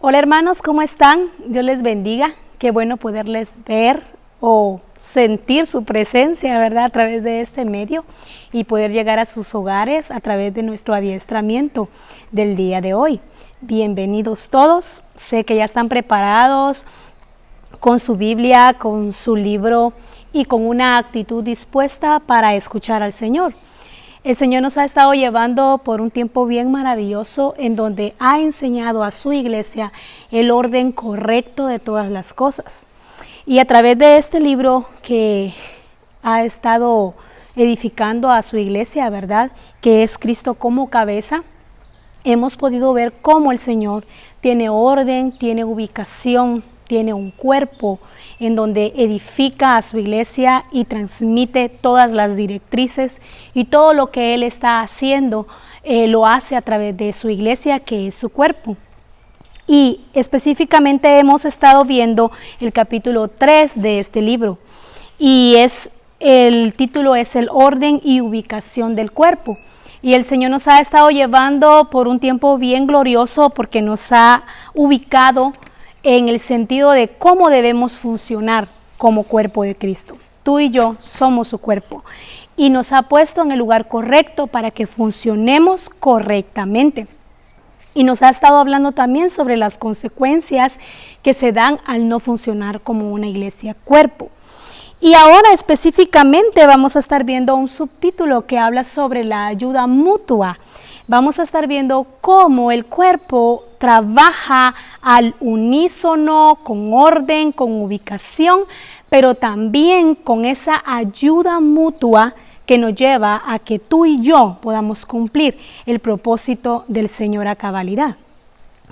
Hola hermanos, ¿cómo están? Dios les bendiga. Qué bueno poderles ver o sentir su presencia, ¿verdad? A través de este medio y poder llegar a sus hogares a través de nuestro adiestramiento del día de hoy. Bienvenidos todos. Sé que ya están preparados con su Biblia, con su libro y con una actitud dispuesta para escuchar al Señor. El Señor nos ha estado llevando por un tiempo bien maravilloso en donde ha enseñado a su iglesia el orden correcto de todas las cosas. Y a través de este libro que ha estado edificando a su iglesia, ¿verdad? Que es Cristo como cabeza, hemos podido ver cómo el Señor tiene orden, tiene ubicación, tiene un cuerpo en donde edifica a su iglesia y transmite todas las directrices y todo lo que Él está haciendo, lo hace a través de su iglesia, que es su cuerpo. Y específicamente hemos estado viendo el capítulo 3 de este libro y el título es el orden y ubicación del cuerpo. Y el Señor nos ha estado llevando por un tiempo bien glorioso porque nos ha ubicado en el sentido de cómo debemos funcionar como cuerpo de Cristo. Tú y yo somos su cuerpo y nos ha puesto en el lugar correcto para que funcionemos correctamente. Y nos ha estado hablando también sobre las consecuencias que se dan al no funcionar como una iglesia cuerpo. Y ahora específicamente vamos a estar viendo un subtítulo que habla sobre la ayuda mutua. Vamos a estar viendo cómo el cuerpo trabaja al unísono, con orden, con ubicación, pero también con esa ayuda mutua que nos lleva a que tú y yo podamos cumplir el propósito del Señor a cabalidad,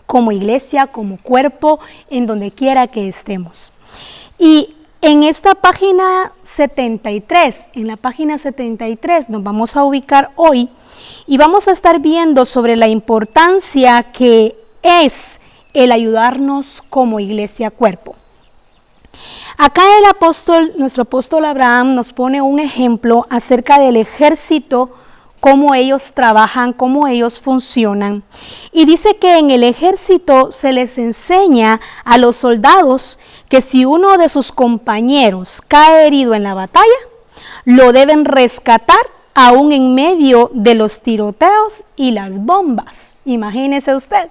como iglesia, como cuerpo, en donde quiera que estemos. Y en esta página 73, nos vamos a ubicar hoy y vamos a estar viendo sobre la importancia que es el ayudarnos como iglesia cuerpo. Acá nuestro apóstol Abraham nos pone un ejemplo acerca del ejército, cómo ellos trabajan, cómo ellos funcionan. Y dice que en el ejército se les enseña a los soldados que si uno de sus compañeros cae herido en la batalla, lo deben rescatar aún en medio de los tiroteos y las bombas. Imagínese usted,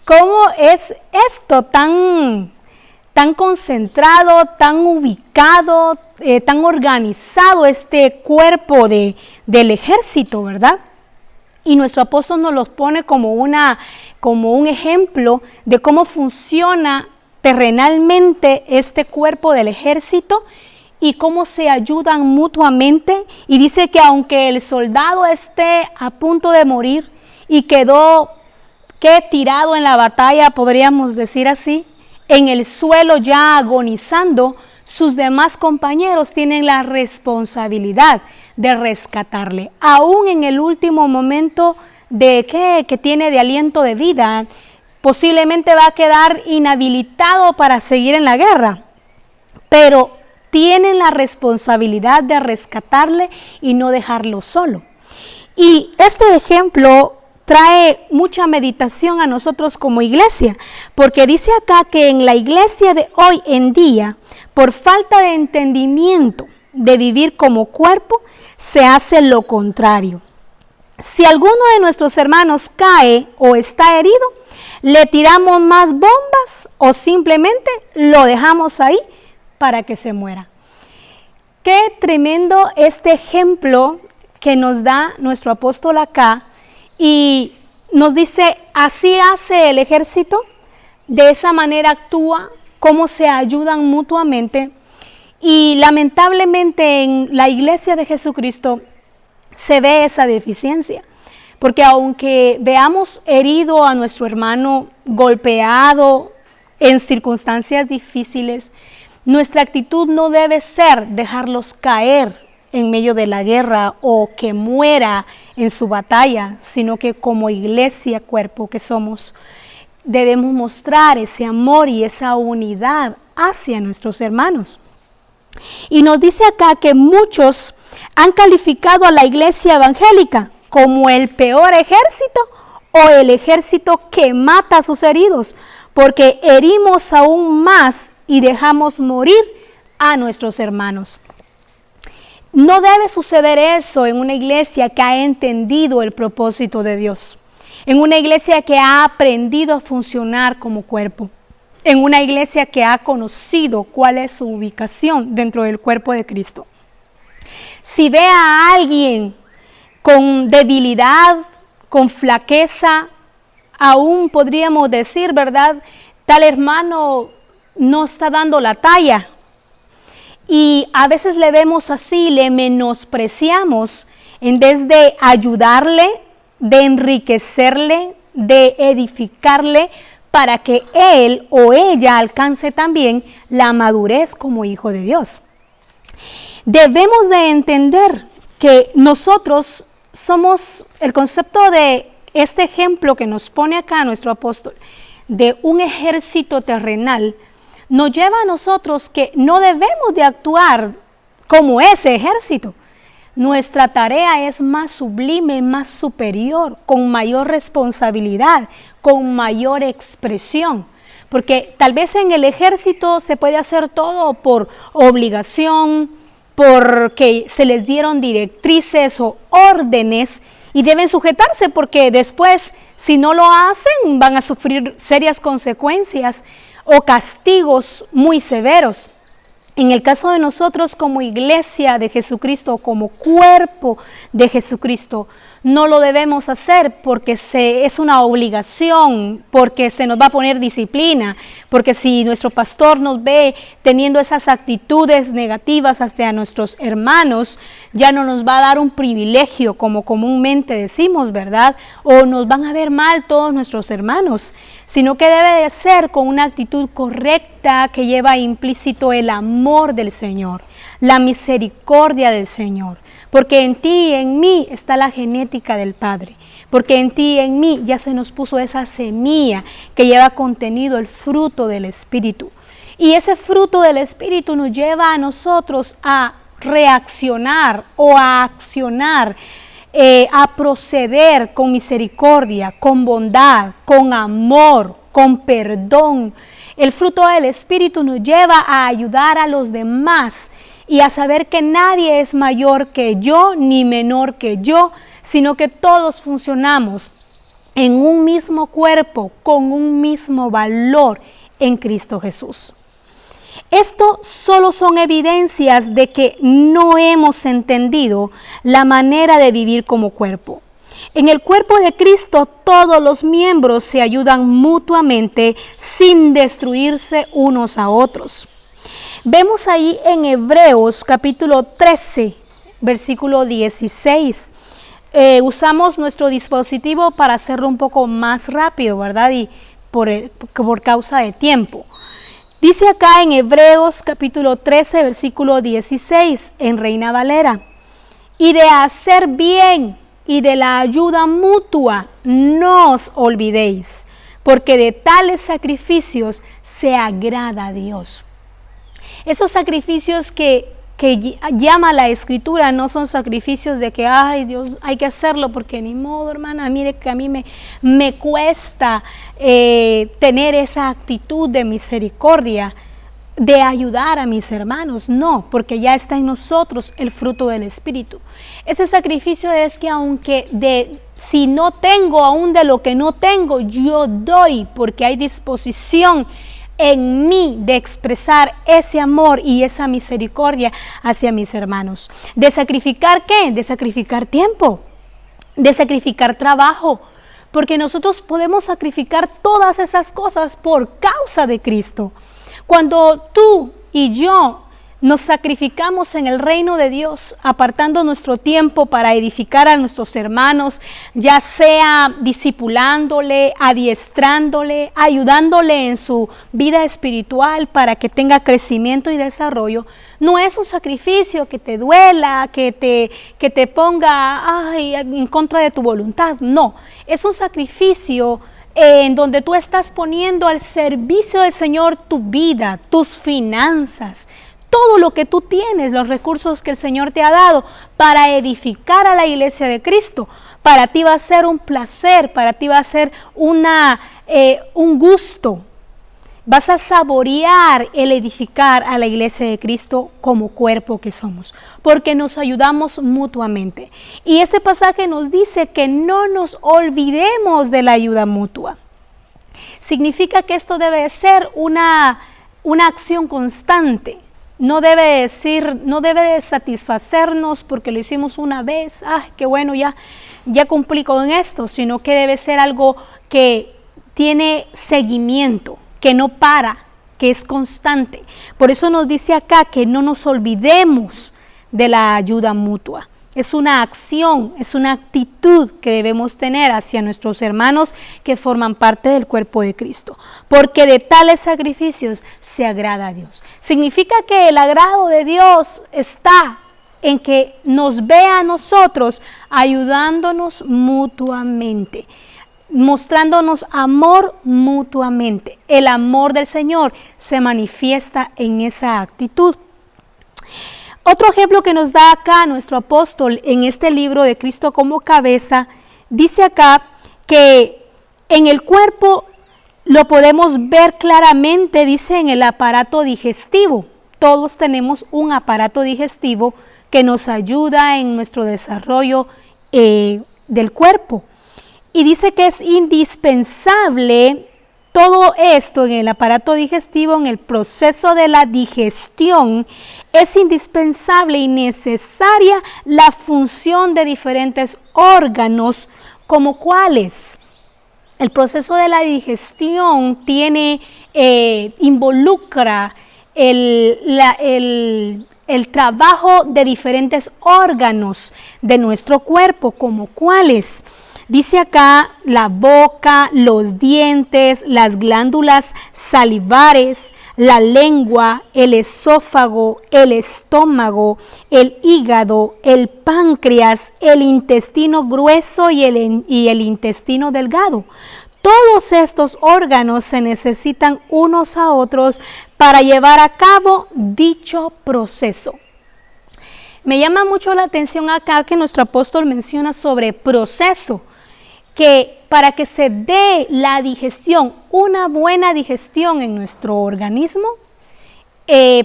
¿cómo es esto tan concentrado, tan ubicado, tan organizado este cuerpo del ejército, ¿verdad? Y nuestro apóstol nos los pone como un ejemplo de cómo funciona terrenalmente este cuerpo del ejército y cómo se ayudan mutuamente. Y dice que aunque el soldado esté a punto de morir y quedó tirado en la batalla, podríamos decir así, en el suelo ya agonizando, sus demás compañeros tienen la responsabilidad de rescatarle. Aún en el último momento que tiene de aliento de vida, posiblemente va a quedar inhabilitado para seguir en la guerra, pero tienen la responsabilidad de rescatarle y no dejarlo solo. Y este ejemplo trae mucha meditación a nosotros como iglesia, porque dice acá que en la iglesia de hoy en día, por falta de entendimiento de vivir como cuerpo, se hace lo contrario. Si alguno de nuestros hermanos cae o está herido, le tiramos más bombas o simplemente lo dejamos ahí para que se muera. Qué tremendo este ejemplo que nos da nuestro apóstol acá. Y nos dice, así hace el ejército, de esa manera actúa, cómo se ayudan mutuamente. Y lamentablemente en la iglesia de Jesucristo se ve esa deficiencia, porque aunque veamos herido a nuestro hermano, golpeado en circunstancias difíciles, nuestra actitud no debe ser dejarlos caer en medio de la guerra o que muera en su batalla, sino que como iglesia, cuerpo que somos, debemos mostrar ese amor y esa unidad hacia nuestros hermanos. Y nos dice acá que muchos han calificado a la iglesia evangélica como el peor ejército o el ejército que mata a sus heridos, porque herimos aún más y dejamos morir a nuestros hermanos. No debe suceder eso en una iglesia que ha entendido el propósito de Dios, en una iglesia que ha aprendido a funcionar como cuerpo, en una iglesia que ha conocido cuál es su ubicación dentro del cuerpo de Cristo. Si ve a alguien con debilidad, con flaqueza, aún podríamos decir, ¿verdad? Tal hermano no está dando la talla. Y a veces le vemos así, le menospreciamos en vez de ayudarle, de enriquecerle, de edificarle para que él o ella alcance también la madurez como hijo de Dios. Debemos de entender que nosotros somos el concepto de este ejemplo que nos pone acá nuestro apóstol, de un ejército terrenal, nos lleva a nosotros que no debemos de actuar como ese ejército. Nuestra tarea es más sublime, más superior, con mayor responsabilidad, con mayor expresión. Porque tal vez en el ejército se puede hacer todo por obligación, porque se les dieron directrices o órdenes y deben sujetarse porque después, si no lo hacen, van a sufrir serias consecuencias o castigos muy severos. En el caso de nosotros como iglesia de Jesucristo, como cuerpo de Jesucristo, no lo debemos hacer porque es una obligación, porque se nos va a poner disciplina, porque si nuestro pastor nos ve teniendo esas actitudes negativas hacia nuestros hermanos, ya no nos va a dar un privilegio como comúnmente decimos, ¿verdad? O nos van a ver mal todos nuestros hermanos, sino que debe de ser con una actitud correcta que lleva implícito el amor del Señor, la misericordia del Señor. Porque en ti y en mí está la genética del Padre, porque en ti y en mí ya se nos puso esa semilla que lleva contenido el fruto del Espíritu. Y ese fruto del Espíritu nos lleva a nosotros a reaccionar o a accionar, a proceder con misericordia, con bondad, con amor, con perdón. El fruto del Espíritu nos lleva a ayudar a los demás y a saber que nadie es mayor que yo ni menor que yo, sino que todos funcionamos en un mismo cuerpo, con un mismo valor en Cristo Jesús. Esto solo son evidencias de que no hemos entendido la manera de vivir como cuerpo. En el cuerpo de Cristo todos los miembros se ayudan mutuamente sin destruirse unos a otros. Vemos ahí en Hebreos capítulo 13, versículo 16. Usamos nuestro dispositivo para hacerlo un poco más rápido, ¿verdad? Y por causa de tiempo. Dice acá en Hebreos capítulo 13, versículo 16, en Reina Valera: y de hacer bien y de la ayuda mutua no os olvidéis, porque de tales sacrificios se agrada a Dios. Esos sacrificios que llama la Escritura no son sacrificios de que, ay Dios, hay que hacerlo porque ni modo, hermana, mire que a mí me cuesta tener esa actitud de misericordia, de ayudar a mis hermanos. No, porque ya está en nosotros el fruto del Espíritu. Ese sacrificio es que aunque si no tengo, aún de lo que no tengo, yo doy, porque hay disposición en mí de expresar ese amor y esa misericordia hacia mis hermanos. ¿De sacrificar qué? De sacrificar tiempo, de sacrificar trabajo, porque nosotros podemos sacrificar todas esas cosas por causa de Cristo. Cuando tú y yo nos sacrificamos en el reino de Dios, apartando nuestro tiempo para edificar a nuestros hermanos, ya sea discipulándole, adiestrándole, ayudándole en su vida espiritual para que tenga crecimiento y desarrollo, no es un sacrificio que te duela, que te ponga en contra de tu voluntad. No, es un sacrificio en donde tú estás poniendo al servicio del Señor tu vida, tus finanzas, todo lo que tú tienes, los recursos que el Señor te ha dado para edificar a la iglesia de Cristo. Para ti va a ser un placer, para ti va a ser un gusto. Vas a saborear el edificar a la iglesia de Cristo como cuerpo que somos, porque nos ayudamos mutuamente. Y este pasaje nos dice que no nos olvidemos de la ayuda mutua. Significa que esto debe ser una acción constante. No debe de satisfacernos porque lo hicimos una vez, qué bueno, ya cumplí con esto, sino que debe ser algo que tiene seguimiento, que no para, que es constante. Por eso nos dice acá que no nos olvidemos de la ayuda mutua. Es una acción, es una actitud que debemos tener hacia nuestros hermanos que forman parte del cuerpo de Cristo, porque de tales sacrificios se agrada a Dios. Significa que el agrado de Dios está en que nos vea a nosotros ayudándonos mutuamente, mostrándonos amor mutuamente. El amor del Señor se manifiesta en esa actitud. Otro ejemplo que nos da acá nuestro apóstol en este libro de Cristo como cabeza, dice acá que en el cuerpo lo podemos ver claramente, dice en el aparato digestivo. Todos tenemos un aparato digestivo que nos ayuda en nuestro desarrollo del cuerpo. Y dice que es indispensable todo esto en el aparato digestivo, en el proceso de la digestión, es indispensable y necesaria la función de diferentes órganos, como cuáles. El proceso de la digestión involucra el trabajo de diferentes órganos de nuestro cuerpo, como cuáles. Dice acá la boca, los dientes, las glándulas salivares, la lengua, el esófago, el estómago, el hígado, el páncreas, el intestino grueso y el intestino delgado. Todos estos órganos se necesitan unos a otros para llevar a cabo dicho proceso. Me llama mucho la atención acá que nuestro apóstol menciona sobre proceso, que para que se dé la digestión, una buena digestión en nuestro organismo,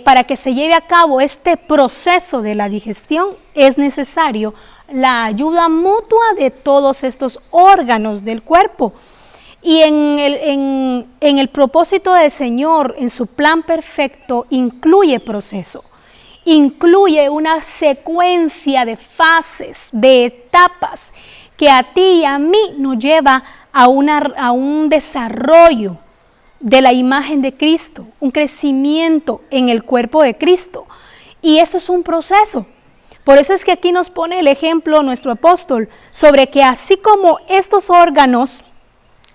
para que se lleve a cabo este proceso de la digestión, es necesario la ayuda mutua de todos estos órganos del cuerpo. Y en el propósito del Señor, en su plan perfecto, incluye proceso. Incluye una secuencia de fases, de etapas, que a ti y a mí nos lleva a un desarrollo de la imagen de Cristo, un crecimiento en el cuerpo de Cristo. Y esto es un proceso. Por eso es que aquí nos pone el ejemplo nuestro apóstol sobre que así como estos órganos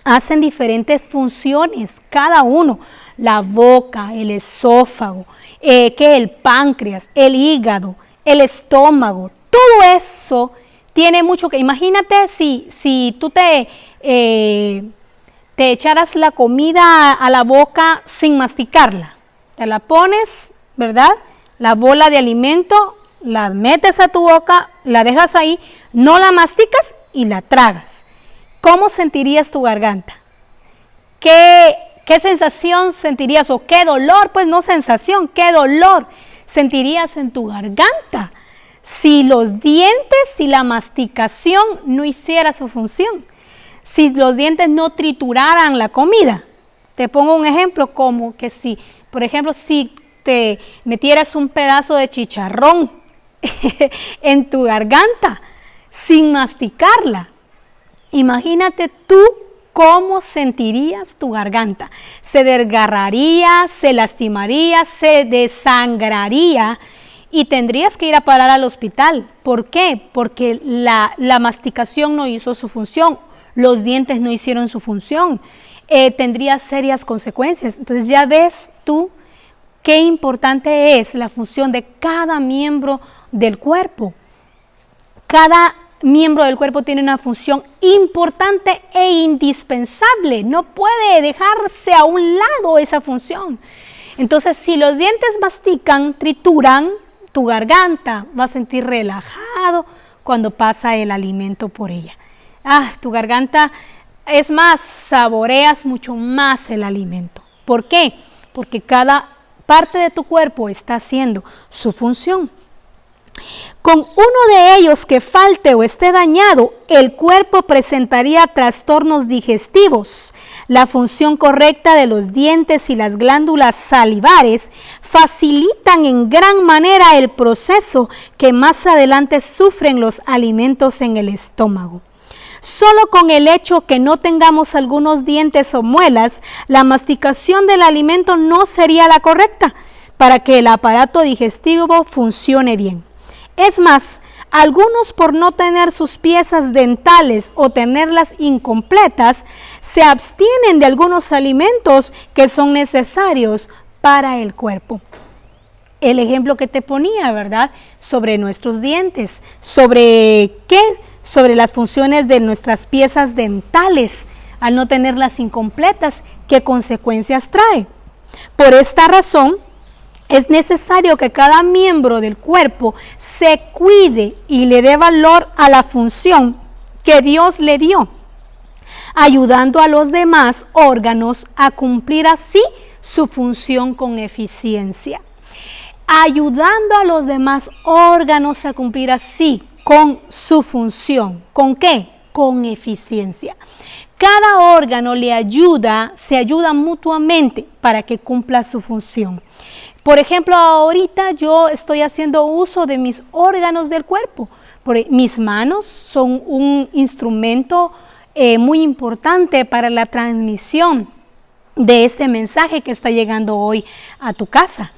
hacen diferentes funciones, cada uno, la boca, el esófago, que el páncreas, el hígado, el estómago, todo eso tiene mucho que... Imagínate si tú te echaras la comida a la boca sin masticarla. Te la pones, ¿verdad? La bola de alimento, la metes a tu boca, la dejas ahí, no la masticas y la tragas. ¿Cómo sentirías tu garganta? ¿Qué sensación sentirías? ¿O qué dolor? Pues no sensación, ¿qué dolor sentirías en tu garganta? Si los dientes, si la masticación no hiciera su función, si los dientes no trituraran la comida. Te pongo un ejemplo como que por ejemplo, si te metieras un pedazo de chicharrón en tu garganta sin masticarla, imagínate tú cómo sentirías tu garganta. Se desgarraría, se lastimaría, se desangraría. Y tendrías que ir a parar al hospital. ¿Por qué? Porque la masticación no hizo su función, los dientes no hicieron su función, tendría serias consecuencias. Entonces ya ves tú qué importante es la función de cada miembro del cuerpo. Cada miembro del cuerpo tiene una función importante e indispensable, no puede dejarse a un lado esa función. Entonces, si los dientes mastican, trituran, tu garganta va a sentir relajado cuando pasa el alimento por ella. Tu garganta, es más, saboreas mucho más el alimento. ¿Por qué? Porque cada parte de tu cuerpo está haciendo su función. Con uno de ellos que falte o esté dañado, el cuerpo presentaría trastornos digestivos. La función correcta de los dientes y las glándulas salivares facilitan en gran manera el proceso que más adelante sufren los alimentos en el estómago. Solo con el hecho que no tengamos algunos dientes o muelas, la masticación del alimento no sería la correcta para que el aparato digestivo funcione bien. Es más, algunos por no tener sus piezas dentales o tenerlas incompletas, se abstienen de algunos alimentos que son necesarios para el cuerpo. El ejemplo que te ponía, ¿verdad? Sobre nuestros dientes, ¿sobre qué? Sobre las funciones de nuestras piezas dentales, al no tenerlas incompletas, ¿qué consecuencias trae? Por esta razón, es necesario que cada miembro del cuerpo se cuide y le dé valor a la función que Dios le dio, ayudando a los demás órganos a cumplir así su función con eficiencia. Ayudando a los demás órganos a cumplir así con su función. ¿Con qué? Con eficiencia. Cada órgano se ayuda mutuamente para que cumpla su función. Por ejemplo, ahorita yo estoy haciendo uso de mis órganos del cuerpo. Mis manos son un instrumento muy importante para la transmisión de este mensaje que está llegando hoy a tu casa.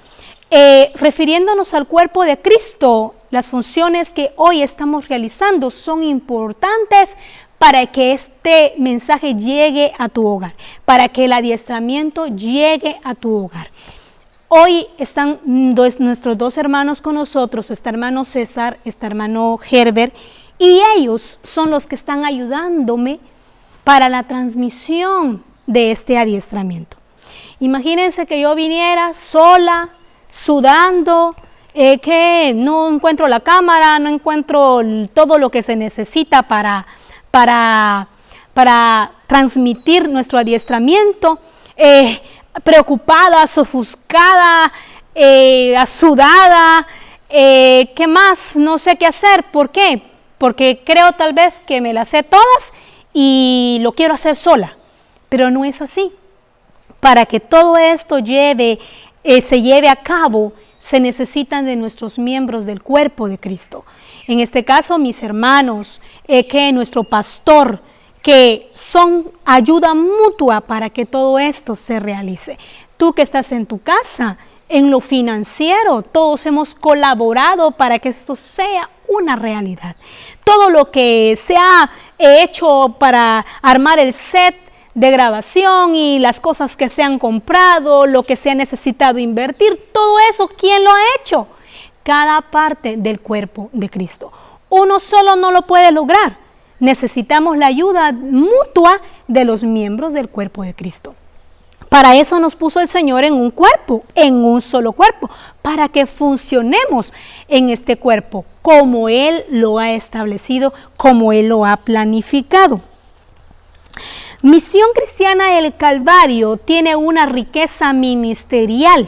Refiriéndonos al cuerpo de Cristo, las funciones que hoy estamos realizando son importantes para que este mensaje llegue a tu hogar, para que el adiestramiento llegue a tu hogar. Hoy están nuestros dos hermanos con nosotros, este hermano César, este hermano Herbert, y ellos son los que están ayudándome para la transmisión de este adiestramiento. Imagínense que yo viniera sola, sudando, que no encuentro la cámara, no encuentro todo lo que se necesita para transmitir nuestro adiestramiento, preocupada, ofuscada, sudada, ¿qué más? No sé qué hacer. ¿Por qué? Porque creo tal vez que me las sé todas y lo quiero hacer sola, pero no es así. Para que todo esto se lleve a cabo, se necesitan de nuestros miembros del cuerpo de Cristo. En este caso, mis hermanos, nuestro pastor, que son ayuda mutua para que todo esto se realice. Tú que estás en tu casa, en lo financiero, todos hemos colaborado para que esto sea una realidad. Todo lo que se ha hecho para armar el set de grabación y las cosas que se han comprado, lo que se ha necesitado invertir, todo eso, ¿quién lo ha hecho? Cada parte del cuerpo de Cristo. Uno solo no lo puede lograr. Necesitamos la ayuda mutua de los miembros del cuerpo de Cristo. Para eso nos puso el Señor en un cuerpo, en un solo cuerpo, para que funcionemos en este cuerpo como Él lo ha establecido, como Él lo ha planificado. Misión Cristiana El Calvario tiene una riqueza ministerial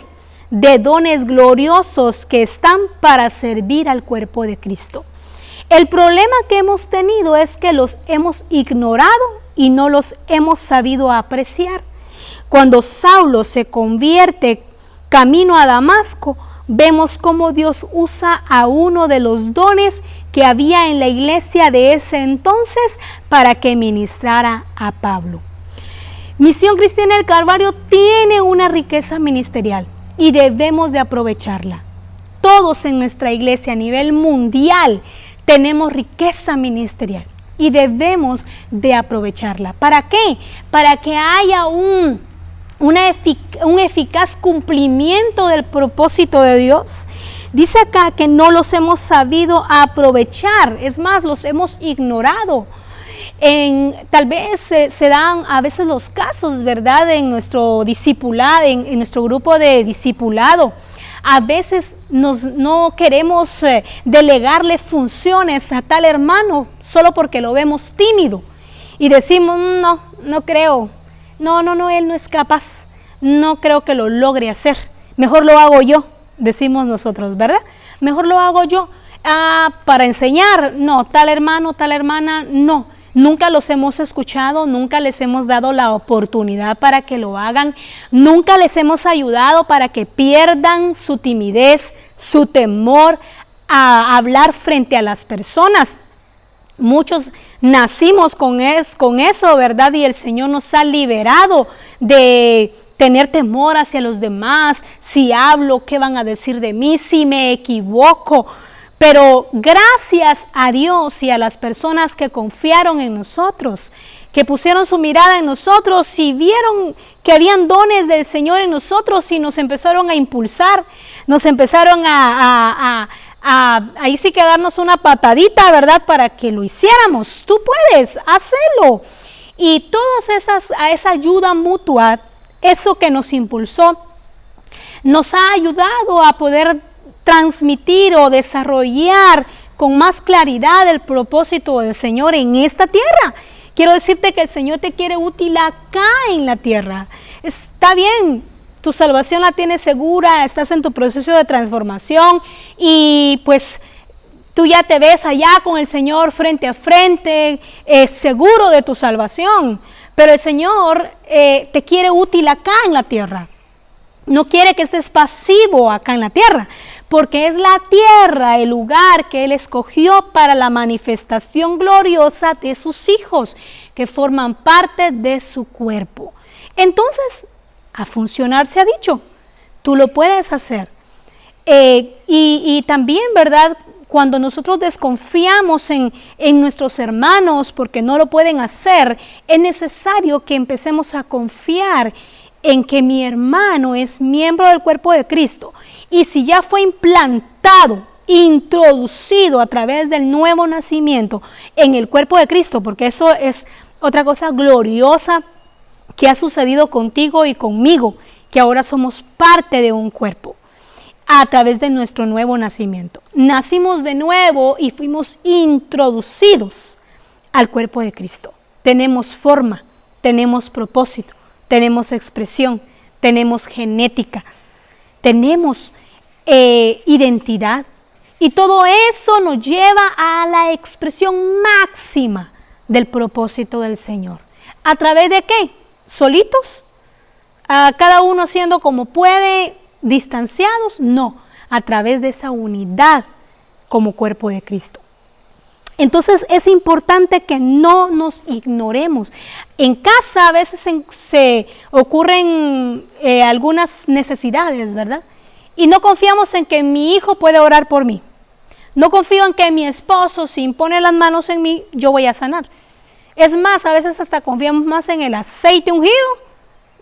de dones gloriosos que están para servir al cuerpo de Cristo. El problema que hemos tenido es que los hemos ignorado y no los hemos sabido apreciar. Cuando Saulo se convierte camino a Damasco, vemos cómo Dios usa a uno de los dones que había en la iglesia de ese entonces para que ministrara a Pablo. Misión Cristiana del Calvario tiene una riqueza ministerial y debemos de aprovecharla. Todos en nuestra iglesia a nivel mundial tenemos riqueza ministerial y debemos de aprovecharla. ¿Para qué? Para que haya un eficaz cumplimiento del propósito de Dios. Dice acá que no los hemos sabido aprovechar, es más, los hemos ignorado. Tal vez se dan a veces los casos, ¿verdad?, en nuestro discipulado, en nuestro grupo de discipulado. A veces no queremos delegarle funciones a tal hermano solo porque lo vemos tímido y decimos, no creo, él no es capaz, no creo que lo logre hacer, mejor lo hago yo, decimos nosotros, ¿verdad? Mejor lo hago yo. Para enseñar, no, tal hermano, tal hermana, no. Nunca los hemos escuchado, nunca les hemos dado la oportunidad para que lo hagan, nunca les hemos ayudado para que pierdan su timidez, su temor a hablar frente a las personas. Muchos nacimos con eso, ¿verdad? Y el Señor nos ha liberado de tener temor hacia los demás. Si hablo, ¿qué van a decir de mí? Si me equivoco. Pero gracias a Dios y a las personas que confiaron en nosotros, que pusieron su mirada en nosotros y vieron que habían dones del Señor en nosotros y nos empezaron a impulsar, nos empezaron ahí sí que darnos una patadita, ¿verdad?, para que lo hiciéramos. Tú puedes, hazlo. Y a esa ayuda mutua, eso que nos impulsó, nos ha ayudado a poder transmitir o desarrollar con más claridad el propósito del Señor en esta tierra. Quiero decirte que el Señor te quiere útil acá en la tierra. Está bien, tu salvación la tienes segura, estás en tu proceso de transformación y pues tú ya te ves allá con el Señor frente a frente, seguro de tu salvación, pero el Señor te quiere útil acá en la tierra. No quiere que estés pasivo acá en la tierra, porque es la tierra el lugar que Él escogió para la manifestación gloriosa de sus hijos, que forman parte de su cuerpo. Entonces, a funcionar se ha dicho, tú lo puedes hacer. Y también, ¿verdad?, cuando nosotros desconfiamos en nuestros hermanos porque no lo pueden hacer, es necesario que empecemos a confiar en que mi hermano es miembro del cuerpo de Cristo, y si ya fue implantado, introducido a través del nuevo nacimiento en el cuerpo de Cristo, porque eso es otra cosa gloriosa que ha sucedido contigo y conmigo, que ahora somos parte de un cuerpo a través de nuestro nuevo nacimiento. Nacimos de nuevo y fuimos introducidos al cuerpo de Cristo. Tenemos forma, tenemos propósito, tenemos expresión, tenemos genética, tenemos identidad, y todo eso nos lleva a la expresión máxima del propósito del Señor. ¿A través de qué? ¿Solitos? ¿Cada uno haciendo como puede, distanciados? No, a través de esa unidad como cuerpo de Cristo. Entonces es importante que no nos ignoremos. En casa a veces se ocurren algunas necesidades, ¿verdad? Y no confiamos en que mi hijo puede orar por mí. No confío en que mi esposo, si impone las manos en mí, yo voy a sanar. Es más, a veces hasta confiamos más en el aceite ungido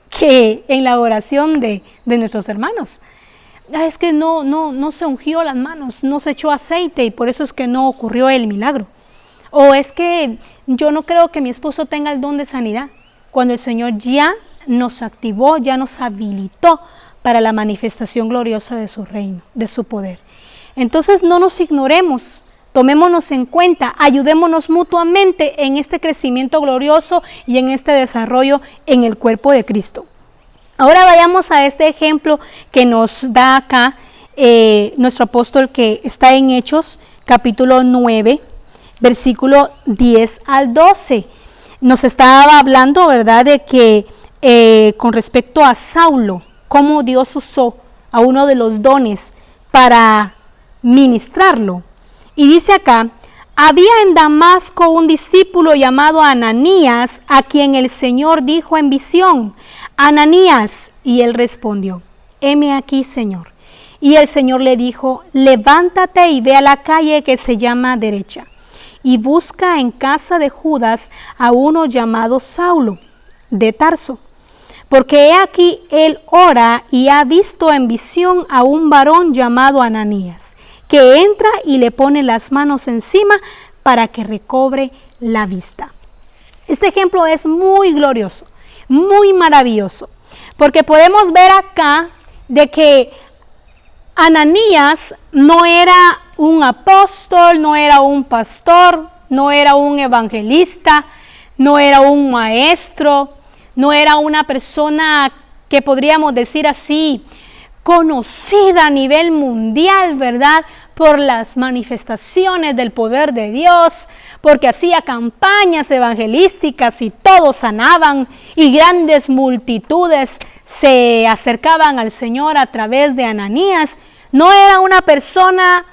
que en la oración de nuestros hermanos. Es que no se ungió las manos, no se echó aceite y por eso es que no ocurrió el milagro. O es que yo no creo que mi esposo tenga el don de sanidad, cuando el Señor ya nos activó, ya nos habilitó para la manifestación gloriosa de su reino, de su poder. Entonces no nos ignoremos, tomémonos en cuenta, ayudémonos mutuamente en este crecimiento glorioso y en este desarrollo en el cuerpo de Cristo. Ahora vayamos a este ejemplo que nos da acá nuestro apóstol, que está en Hechos, capítulo 9, versículo 10 al 12. Nos estaba hablando, ¿verdad?, de que con respecto a Saulo, cómo Dios usó a uno de los dones para ministrarlo. Y dice acá: había en Damasco un discípulo llamado Ananías, a quien el Señor dijo en visión: Ananías. Y él respondió: heme aquí, Señor. Y el Señor le dijo: levántate y ve a la calle que se llama Derecha, y busca en casa de Judas a uno llamado Saulo, de Tarso. Porque he aquí él ora y ha visto en visión a un varón llamado Ananías, que entra y le pone las manos encima para que recobre la vista. Este ejemplo es muy glorioso, muy maravilloso, porque podemos ver acá de que Ananías no era un apóstol, no era un pastor, no era un evangelista, no era un maestro, no era una persona que podríamos decir así, conocida a nivel mundial, ¿verdad? Por las manifestaciones del poder de Dios, porque hacía campañas evangelísticas y todos sanaban y grandes multitudes se acercaban al Señor a través de Ananías. No era una persona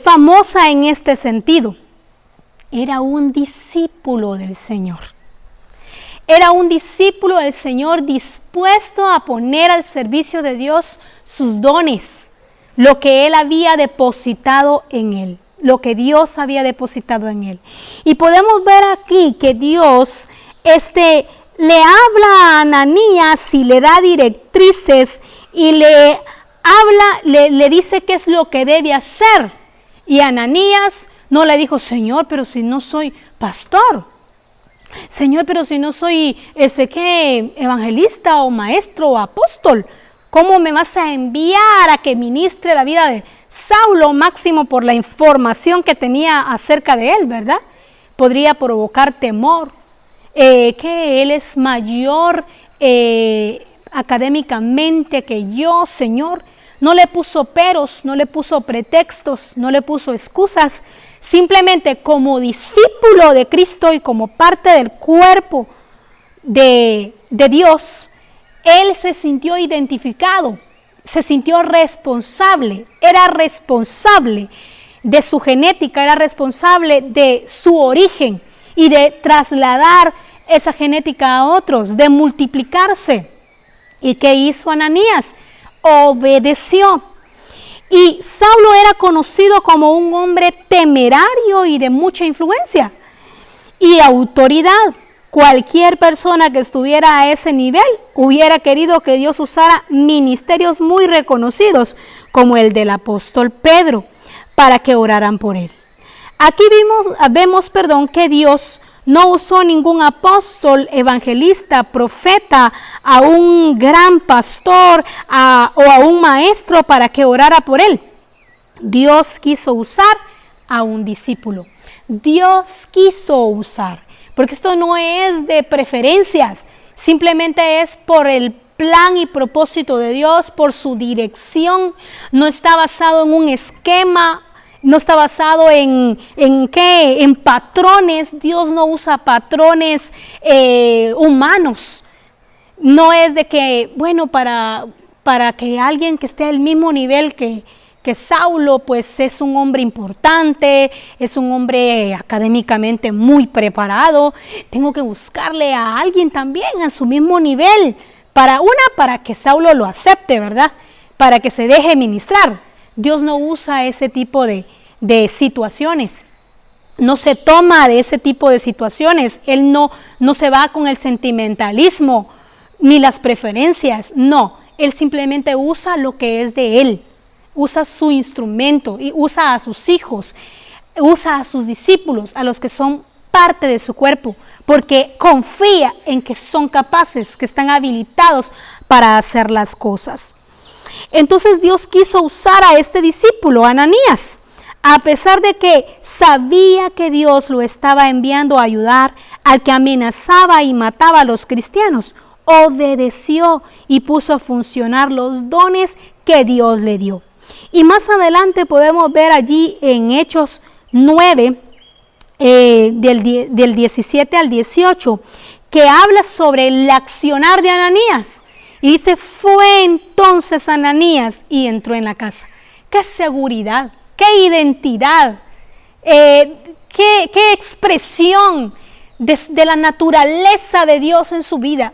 famosa en este sentido, era un discípulo del Señor. Era un discípulo del Señor dispuesto a poner al servicio de Dios sus dones, lo que Él había depositado en Él, lo que Dios había depositado en Él. Y podemos ver aquí que Dios le habla a Ananías y le da directrices y le dice qué es lo que debe hacer. Y Ananías no le dijo, Señor, pero si no soy pastor. Señor, pero si no soy evangelista o maestro o apóstol, ¿cómo me vas a enviar a que ministre la vida de Saulo? Máximo por la información que tenía acerca de él, ¿verdad? Podría provocar temor, que él es mayor académicamente que yo, Señor. No le puso peros, no le puso pretextos, no le puso excusas. Simplemente como discípulo de Cristo y como parte del cuerpo de Dios, él se sintió identificado, se sintió responsable, era responsable de su genética, era responsable de su origen y de trasladar esa genética a otros, de multiplicarse. ¿Y qué hizo Ananías? Obedeció. Y Saulo era conocido como un hombre temerario y de mucha influencia y autoridad. Cualquier persona que estuviera a ese nivel hubiera querido que Dios usara ministerios muy reconocidos como el del apóstol Pedro para que oraran por él. Aquí vemos que Dios no usó ningún apóstol, evangelista, profeta, a un gran pastor o a un maestro para que orara por él. Dios quiso usar a un discípulo. Dios quiso usar, porque esto no es de preferencias, simplemente es por el plan y propósito de Dios, por su dirección. No está basado en un esquema, no está basado en patrones. Dios no usa patrones humanos. No es de que, bueno, para que alguien que esté al mismo nivel que Saulo, pues es un hombre importante, es un hombre académicamente muy preparado, tengo que buscarle a alguien también a su mismo nivel, para que Saulo lo acepte, ¿verdad? Para que se deje ministrar. Dios no usa ese tipo de situaciones, no se toma de ese tipo de situaciones. Él no se va con el sentimentalismo ni las preferencias, no, Él simplemente usa lo que es de Él, usa su instrumento y usa a sus hijos, usa a sus discípulos, a los que son parte de su cuerpo, porque confía en que son capaces, que están habilitados para hacer las cosas. Entonces Dios quiso usar a este discípulo, Ananías, a pesar de que sabía que Dios lo estaba enviando a ayudar al que amenazaba y mataba a los cristianos. Obedeció y puso a funcionar los dones que Dios le dio. Y más adelante podemos ver allí en Hechos 9, del 17 al 18, que habla sobre el accionar de Ananías. Y dice, fue entonces Ananías y entró en la casa. ¡Qué seguridad! ¡Qué identidad! ¡Qué expresión de la naturaleza de Dios en su vida!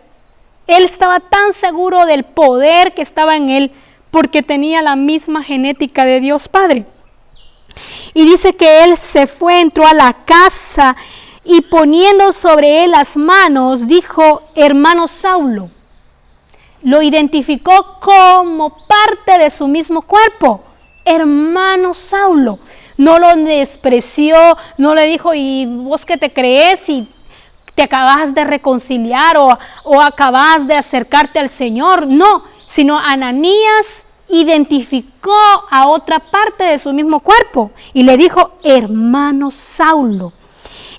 Él estaba tan seguro del poder que estaba en él porque tenía la misma genética de Dios Padre. Y dice que él se fue, entró a la casa y poniendo sobre él las manos, dijo, hermano Saulo. Lo identificó como parte de su mismo cuerpo, hermano Saulo. No lo despreció, no le dijo, ¿y vos qué te crees? Y te acabas de reconciliar o acabas de acercarte al Señor, no, sino Ananías identificó a otra parte de su mismo cuerpo y le dijo: hermano Saulo,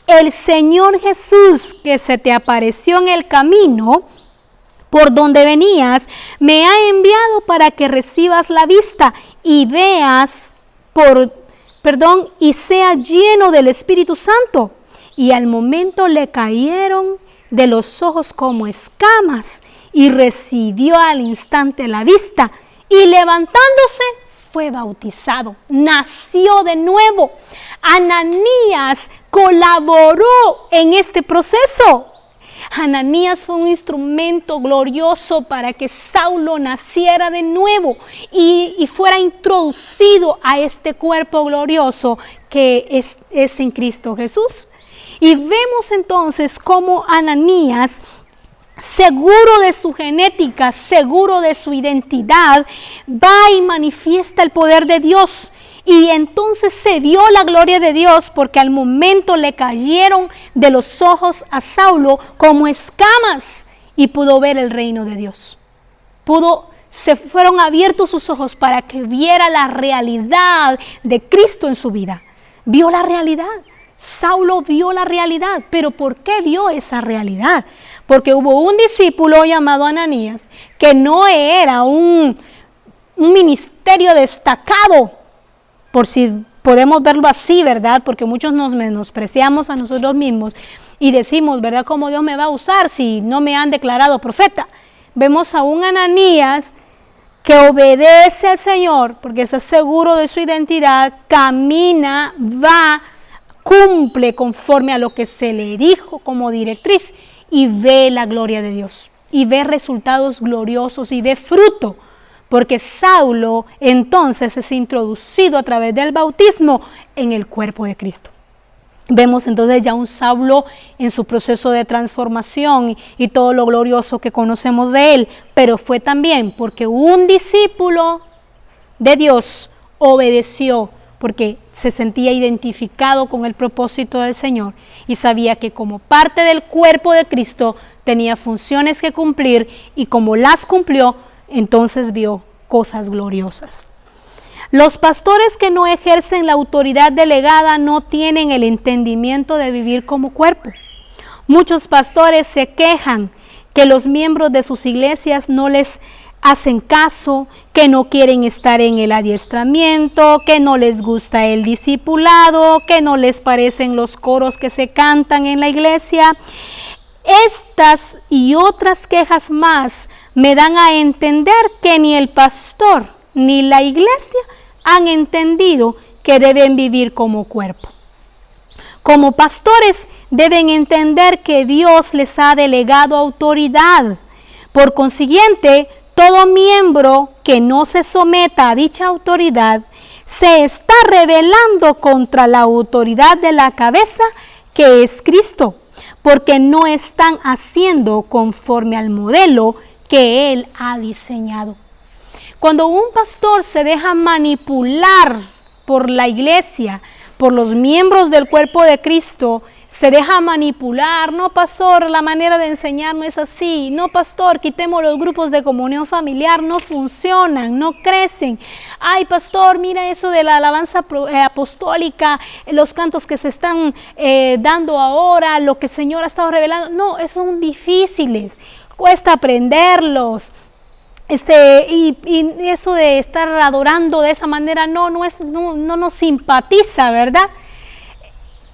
el Señor Jesús que se te apareció en el camino por donde venías, me ha enviado para que recibas la vista y veas y sea lleno del Espíritu Santo. Y al momento le cayeron de los ojos como escamas y recibió al instante la vista y levantándose fue bautizado, nació de nuevo. Ananías colaboró en este proceso. Ananías fue un instrumento glorioso para que Saulo naciera de nuevo y fuera introducido a este cuerpo glorioso que es en Cristo Jesús. Y vemos entonces cómo Ananías, seguro de su genética, seguro de su identidad, va y manifiesta el poder de Dios. Y entonces se vio la gloria de Dios, porque al momento le cayeron de los ojos a Saulo como escamas y pudo ver el reino de Dios. Se fueron abiertos sus ojos para que viera la realidad de Cristo en su vida. Vio la realidad. Saulo vio la realidad. ¿Pero por qué vio esa realidad? Porque hubo un discípulo llamado Ananías que no era un ministerio destacado, por si podemos verlo así, ¿verdad? Porque muchos nos menospreciamos a nosotros mismos y decimos, ¿verdad? ¿Cómo Dios me va a usar si no me han declarado profeta? Vemos a un Ananías que obedece al Señor porque está seguro de su identidad, camina, va, cumple conforme a lo que se le dijo como directriz y ve la gloria de Dios y ve resultados gloriosos y ve fruto, porque Saulo entonces es introducido a través del bautismo en el cuerpo de Cristo. Vemos entonces ya un Saulo en su proceso de transformación y todo lo glorioso que conocemos de él, pero fue también porque un discípulo de Dios obedeció, porque se sentía identificado con el propósito del Señor y sabía que como parte del cuerpo de Cristo tenía funciones que cumplir y como las cumplió, entonces vio cosas gloriosas. Los pastores que no ejercen la autoridad delegada no tienen el entendimiento de vivir como cuerpo. Muchos pastores se quejan que los miembros de sus iglesias no les hacen caso, que no quieren estar en el adiestramiento, que no les gusta el discipulado, que no les parecen los coros que se cantan en la iglesia. Estas y otras quejas más me dan a entender que ni el pastor ni la iglesia han entendido que deben vivir como cuerpo. Como pastores deben entender que Dios les ha delegado autoridad. Por consiguiente, todo miembro que no se someta a dicha autoridad se está rebelando contra la autoridad de la cabeza, que es Cristo, porque no están haciendo conforme al modelo que Él ha diseñado. Cuando un pastor se deja manipular por la iglesia, por los miembros del cuerpo de Cristo, se deja manipular, no pastor, la manera de enseñar no es así, no pastor, quitemos los grupos de comunión familiar, no funcionan, no crecen, ay pastor, mira eso de la alabanza apostólica, los cantos que se están dando ahora, lo que el Señor ha estado revelando, no, son difíciles, cuesta aprenderlos. Y eso de estar adorando de esa manera no nos simpatiza, ¿verdad?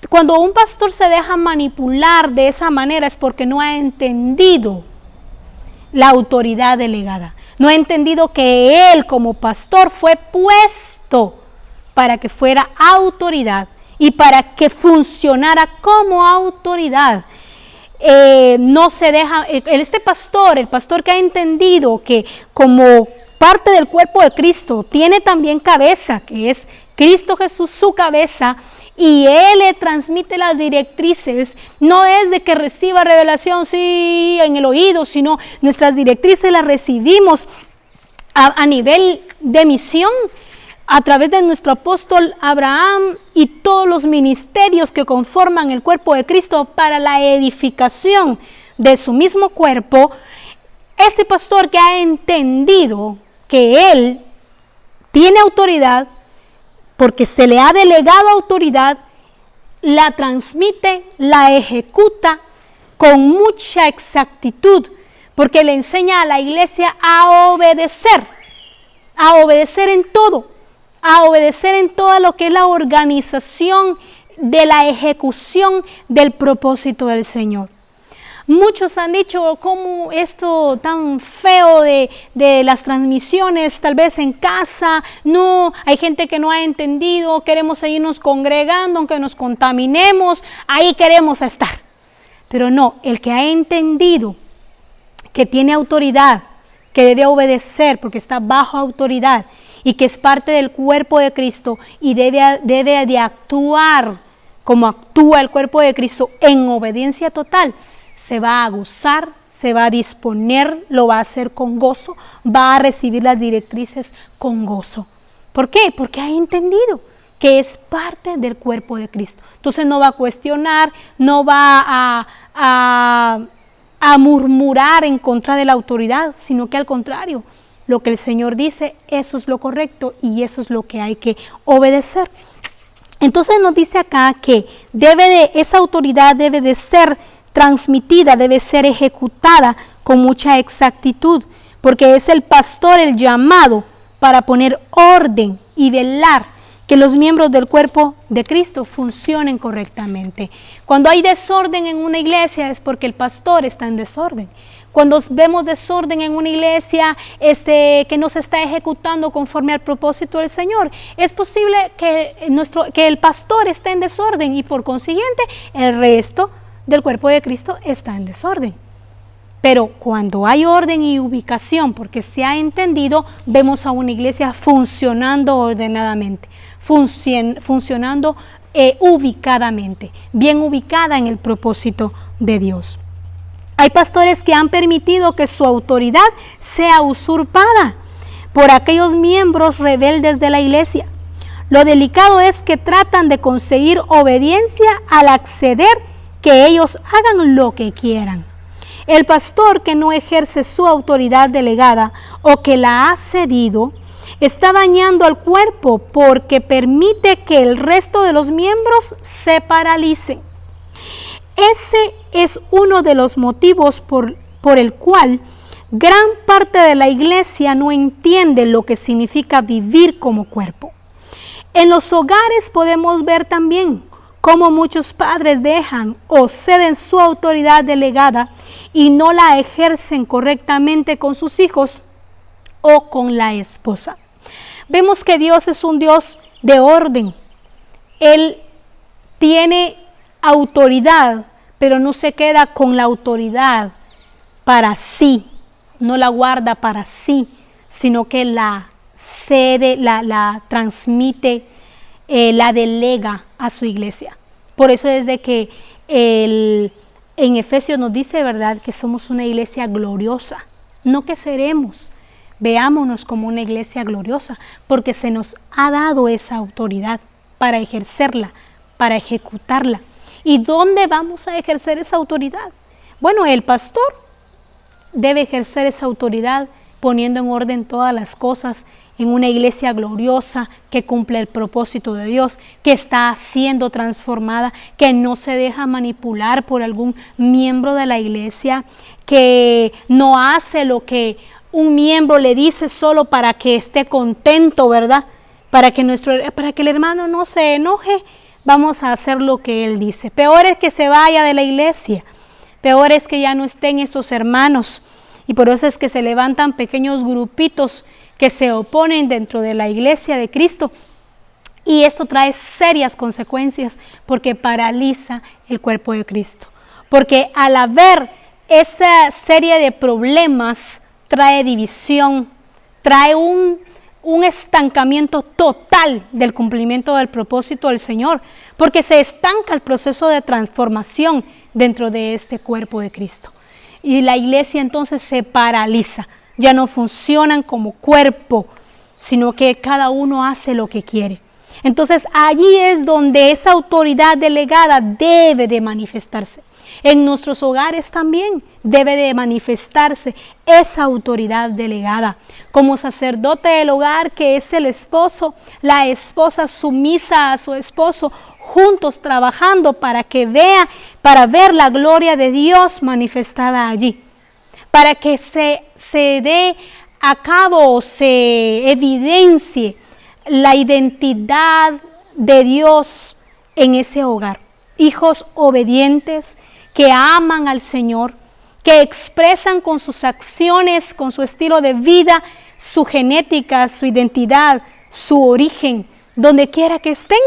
Cuando un pastor se deja manipular de esa manera es porque no ha entendido la autoridad delegada. No ha entendido que él como pastor fue puesto para que fuera autoridad y para que funcionara como autoridad. No se deja, el pastor que ha entendido que como parte del cuerpo de Cristo tiene también cabeza, que es Cristo Jesús su cabeza, y Él le transmite las directrices, no es de que reciba revelación sí en el oído, sino nuestras directrices las recibimos a nivel de misión. a través de nuestro apóstol Abraham y todos los ministerios que conforman el cuerpo de Cristo para la edificación de su mismo cuerpo, este pastor que ha entendido que él tiene autoridad, porque se le ha delegado autoridad, la transmite, la ejecuta con mucha exactitud, porque le enseña a la iglesia a obedecer en todo, a obedecer en todo lo que es la organización de la ejecución del propósito del Señor. Muchos han dicho cómo esto tan feo de las transmisiones, tal vez en casa, no, hay gente que no ha entendido, queremos seguirnos congregando, aunque nos contaminemos, ahí queremos estar. Pero no, el que ha entendido que tiene autoridad, que debe obedecer porque está bajo autoridad y que es parte del cuerpo de Cristo y debe de actuar como actúa el cuerpo de Cristo en obediencia total, se va a gozar, se va a disponer, lo va a hacer con gozo, va a recibir las directrices con gozo. ¿Por qué? Porque ha entendido que es parte del cuerpo de Cristo. Entonces no va a cuestionar, no va a murmurar en contra de la autoridad, sino que al contrario, lo que el Señor dice, eso es lo correcto y eso es lo que hay que obedecer. Entonces nos dice acá que esa autoridad debe de ser transmitida, debe ser ejecutada con mucha exactitud, porque es el pastor el llamado para poner orden y velar que los miembros del cuerpo de Cristo funcionen correctamente. Cuando hay desorden en una iglesia es porque el pastor está en desorden. Cuando vemos desorden en una iglesia que no se está ejecutando conforme al propósito del Señor, es posible que el pastor esté en desorden y por consiguiente el resto del cuerpo de Cristo está en desorden. Pero cuando hay orden y ubicación, porque se ha entendido, vemos a una iglesia funcionando ordenadamente, funcionando ubicadamente, bien ubicada en el propósito de Dios. Hay pastores que han permitido que su autoridad sea usurpada por aquellos miembros rebeldes de la iglesia. Lo delicado es que tratan de conseguir obediencia al acceder que ellos hagan lo que quieran. El pastor que no ejerce su autoridad delegada o que la ha cedido está dañando al cuerpo porque permite que el resto de los miembros se paralicen. Ese es uno de los motivos por el cual gran parte de la iglesia no entiende lo que significa vivir como cuerpo. En los hogares podemos ver también cómo muchos padres dejan o ceden su autoridad delegada y no la ejercen correctamente con sus hijos o con la esposa. Vemos que Dios es un Dios de orden. Él tiene autoridad, pero no se queda con la autoridad para sí, no la guarda para sí, sino que la cede, la transmite, la delega a su iglesia. Por eso es de que en Efesios nos dice, ¿verdad?, que somos una iglesia gloriosa, no que seremos. Veámonos como una iglesia gloriosa, porque se nos ha dado esa autoridad para ejercerla, para ejecutarla. ¿Y dónde vamos a ejercer esa autoridad? Bueno, el pastor debe ejercer esa autoridad poniendo en orden todas las cosas en una iglesia gloriosa que cumple el propósito de Dios, que está siendo transformada, que no se deja manipular por algún miembro de la iglesia, que no hace lo que un miembro le dice solo para que esté contento, ¿verdad? Para que el hermano no se enoje, vamos a hacer lo que él dice. Peor es que se vaya de la iglesia, peor es que ya no estén esos hermanos. Y por eso es que se levantan pequeños grupitos que se oponen dentro de la iglesia de Cristo. Y esto trae serias consecuencias porque paraliza el cuerpo de Cristo. Porque al haber esa serie de problemas, trae división, trae un estancamiento total del cumplimiento del propósito del Señor. Porque se estanca el proceso de transformación dentro de este cuerpo de Cristo. Y la iglesia entonces se paraliza, ya no funcionan como cuerpo sino que cada uno hace lo que quiere. Entonces allí es donde esa autoridad delegada debe de manifestarse. En nuestros hogares también debe de manifestarse esa autoridad delegada. Como sacerdote del hogar, que es el esposo, la esposa sumisa a su esposo, juntos trabajando para ver la gloria de Dios manifestada allí. Para que se dé a cabo o se evidencie la identidad de Dios en ese hogar. Hijos obedientes que aman al Señor, que expresan con sus acciones, con su estilo de vida, su genética, su identidad, su origen, donde quiera que estén.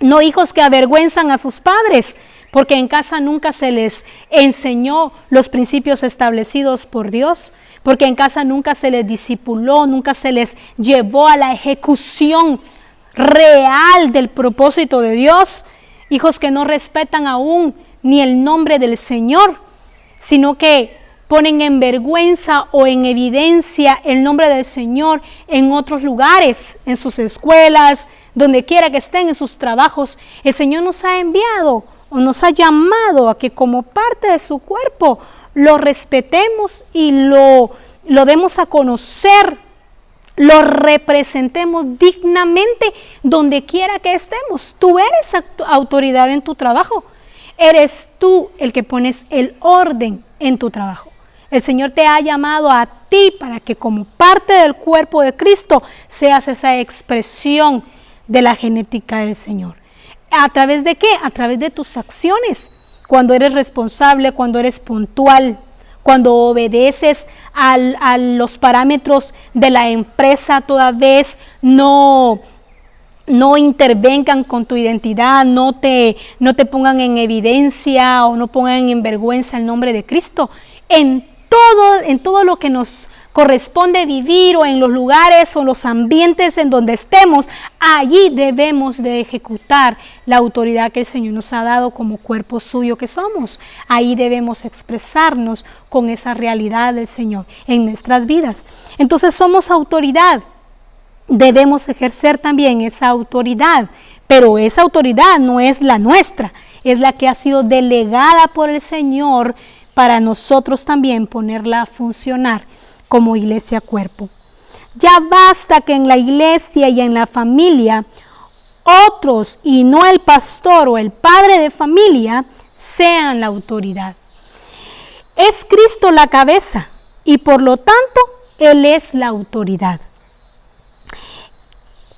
No hijos que avergüenzan a sus padres, porque en casa nunca se les enseñó los principios establecidos por Dios, porque en casa nunca se les discipuló, nunca se les llevó a la ejecución real del propósito de Dios. Hijos que no respetan aún ni el nombre del Señor, sino que ponen en vergüenza o en evidencia el nombre del Señor en otros lugares, en sus escuelas, donde quiera que estén, en sus trabajos. El Señor nos ha enviado o nos ha llamado a que como parte de su cuerpo lo respetemos y lo demos a conocer, lo representemos dignamente donde quiera que estemos. Tú eres autoridad en tu trabajo. Eres tú el que pones el orden en tu trabajo. El Señor te ha llamado a ti para que como parte del cuerpo de Cristo seas esa expresión de la genética del Señor. ¿A través de qué? A través de tus acciones. Cuando eres responsable, cuando eres puntual, cuando obedeces a los parámetros de la empresa, toda vez no intervengan con tu identidad, no te pongan en evidencia o no pongan en vergüenza el nombre de Cristo. En todo lo que nos corresponde vivir o en los lugares o los ambientes en donde estemos, allí debemos de ejecutar la autoridad que el Señor nos ha dado como cuerpo suyo que somos. Ahí debemos expresarnos con esa realidad del Señor en nuestras vidas. Entonces somos autoridad. Debemos ejercer también esa autoridad, pero esa autoridad no es la nuestra, es la que ha sido delegada por el Señor para nosotros también ponerla a funcionar como iglesia cuerpo. Ya basta que en la iglesia y en la familia otros y no el pastor o el padre de familia sean la autoridad. Es Cristo la cabeza y por lo tanto Él es la autoridad.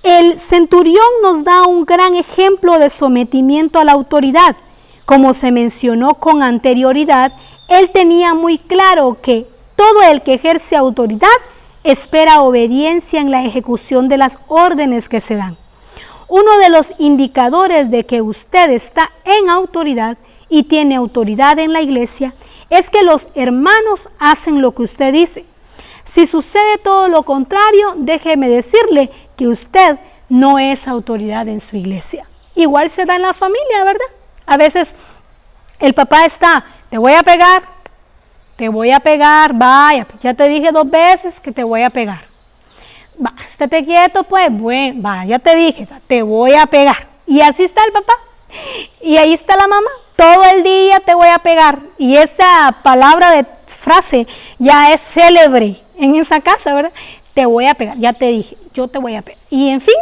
El centurión nos da un gran ejemplo de sometimiento a la autoridad. Como se mencionó con anterioridad, él tenía muy claro que todo el que ejerce autoridad espera obediencia en la ejecución de las órdenes que se dan. Uno de los indicadores de que usted está en autoridad y tiene autoridad en la iglesia es que los hermanos hacen lo que usted dice. Si sucede todo lo contrario, déjeme decirle que usted no es autoridad en su iglesia. Igual se da en la familia, ¿verdad? A veces el papá está, te voy a pegar, vaya, ya te dije 2 veces que te voy a pegar. Va, estate quieto pues, bueno, va, ya te dije, te voy a pegar. Y así está el papá. Y ahí está la mamá, todo el día te voy a pegar. Y esa palabra de frase ya es célebre en esa casa, ¿verdad? Te voy a pegar, ya te dije, yo te voy a pegar. Y en fin,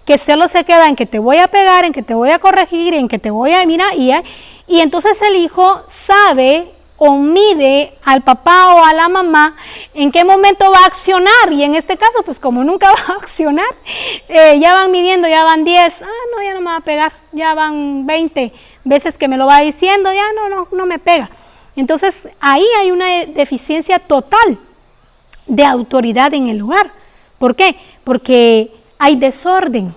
que solo se queda en que te voy a pegar, en que te voy a corregir, en que te voy a mirar. Y entonces el hijo sabe o mide al papá o a la mamá en qué momento va a accionar. Y en este caso, pues como nunca va a accionar, ya van midiendo, ya van 10, no, ya no me va a pegar, ya van 20 veces que me lo va diciendo, ya no me pega. Entonces ahí hay una deficiencia total de autoridad en el hogar. ¿Por qué? Porque hay desorden,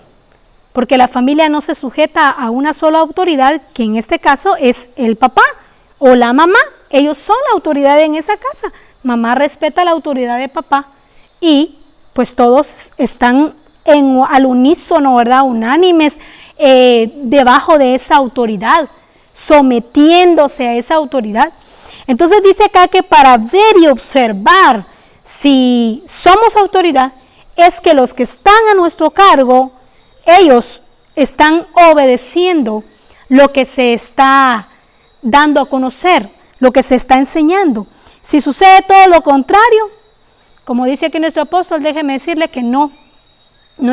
porque la familia no se sujeta a una sola autoridad, que en este caso es el papá o la mamá. Ellos son la autoridad en esa casa. Mamá respeta la autoridad de papá y pues todos están al unísono, ¿verdad? Unánimes debajo de esa autoridad, sometiéndose a esa autoridad. Entonces dice acá que para ver y observar si somos autoridad, es que los que están a nuestro cargo, ellos están obedeciendo lo que se está dando a conocer, lo que se está enseñando. Si sucede todo lo contrario, como dice aquí nuestro apóstol, déjeme decirle que no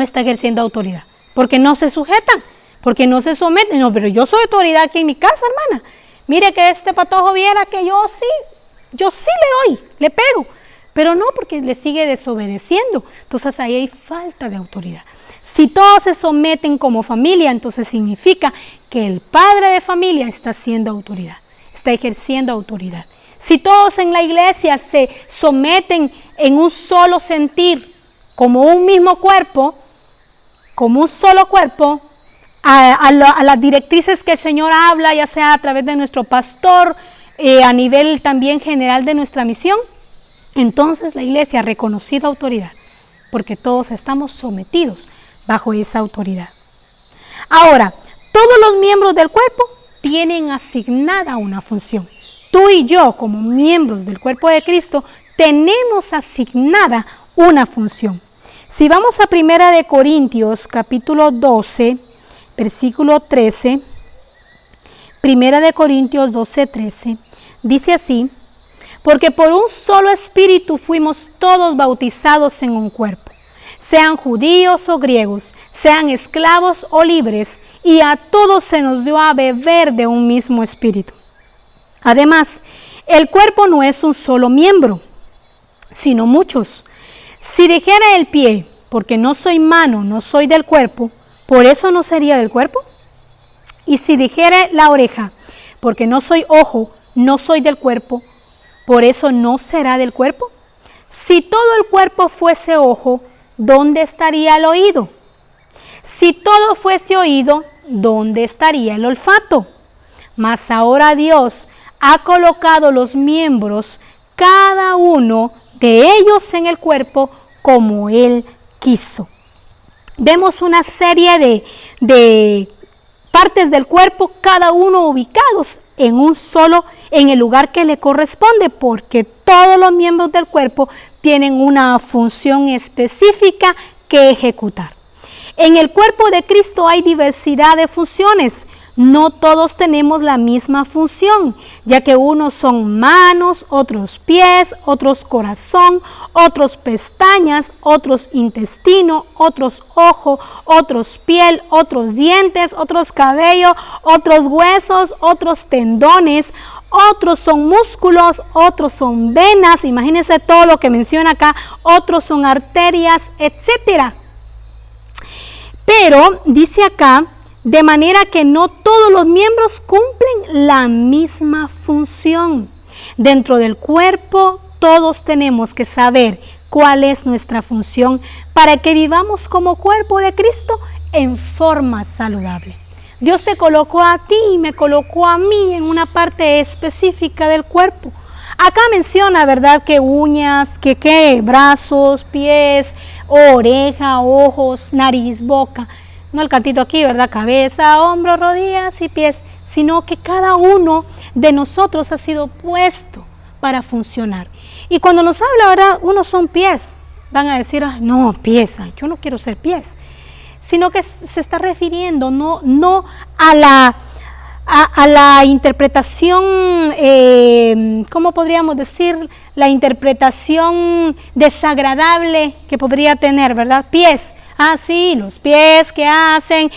está ejerciendo autoridad, porque no se sujetan, porque no se someten. No, pero yo soy autoridad aquí en mi casa, hermana. Mire que este patojo viera que yo sí le doy, le pego, pero no, porque le sigue desobedeciendo. Entonces ahí hay falta de autoridad. Si todos se someten como familia, entonces significa que el padre de familia está haciendo autoridad, está ejerciendo autoridad. Si todos en la iglesia se someten en un solo sentir, como un mismo cuerpo, como un solo cuerpo, a las directrices que el Señor habla, ya sea a través de nuestro pastor, a nivel también general de nuestra misión, entonces la iglesia ha reconocido autoridad, porque todos estamos sometidos bajo esa autoridad. Ahora, todos los miembros del cuerpo tienen asignada una función. Tú y yo, como miembros del cuerpo de Cristo, tenemos asignada una función. Si vamos a 1 Corintios, capítulo 12, versículo 13, 1 Corintios 12, 13, dice así: porque por un solo espíritu fuimos todos bautizados en un cuerpo, sean judíos o griegos, sean esclavos o libres, y a todos se nos dio a beber de un mismo espíritu. Además, el cuerpo no es un solo miembro, sino muchos. Si dijera el pie, porque no soy mano, no soy del cuerpo, ¿por eso no sería del cuerpo? Y si dijera la oreja, porque no soy ojo, no soy del cuerpo, ¿por eso no será del cuerpo? Si todo el cuerpo fuese ojo, ¿dónde estaría el oído? Si todo fuese oído, ¿dónde estaría el olfato? Mas ahora Dios ha colocado los miembros, cada uno de ellos en el cuerpo, como Él quiso. Vemos una serie de partes del cuerpo, cada uno ubicados en el lugar que le corresponde, porque todos los miembros del cuerpo tienen una función específica que ejecutar. En el cuerpo de Cristo hay diversidad de funciones. No todos tenemos la misma función, ya que unos son manos, otros pies, otros corazón, otros pestañas, otros intestino, otros ojo, otros piel, otros dientes, otros cabello, otros huesos, otros tendones, otros son músculos, otros son venas, imagínense todo lo que menciona acá, otros son arterias, etcétera. Pero dice acá, de manera que no todos los miembros cumplen la misma función. Dentro del cuerpo todos tenemos que saber cuál es nuestra función para que vivamos como cuerpo de Cristo en forma saludable. Dios te colocó a ti y me colocó a mí en una parte específica del cuerpo. Acá menciona, ¿verdad?, que uñas, que brazos, pies, oreja, ojos, nariz, boca. No el cantito aquí, ¿verdad? Cabeza, hombros, rodillas y pies, sino que cada uno de nosotros ha sido puesto para funcionar. Y cuando nos habla, ¿verdad?, unos son pies. Van a decir, no, pies, yo no quiero ser pies. Sino que se está refiriendo no a la interpretación, ¿cómo podríamos decir? La interpretación desagradable que podría tener, ¿verdad? Pies. Sí, los pies que hacen,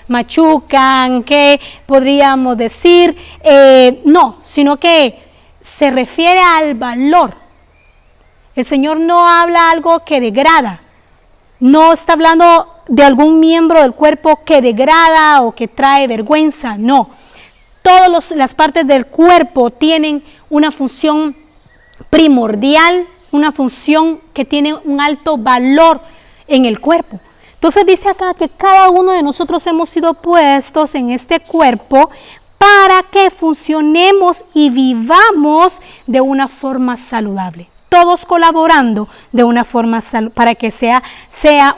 machucan, ¿qué podríamos decir? No, sino que se refiere al valor. El Señor no habla algo que degrada. No está hablando de algún miembro del cuerpo que degrada o que trae vergüenza, no. Todas las partes del cuerpo tienen una función primordial, una función que tiene un alto valor en el cuerpo. Entonces dice acá que cada uno de nosotros hemos sido puestos en este cuerpo para que funcionemos y vivamos de una forma saludable. Todos colaborando de una forma para que sea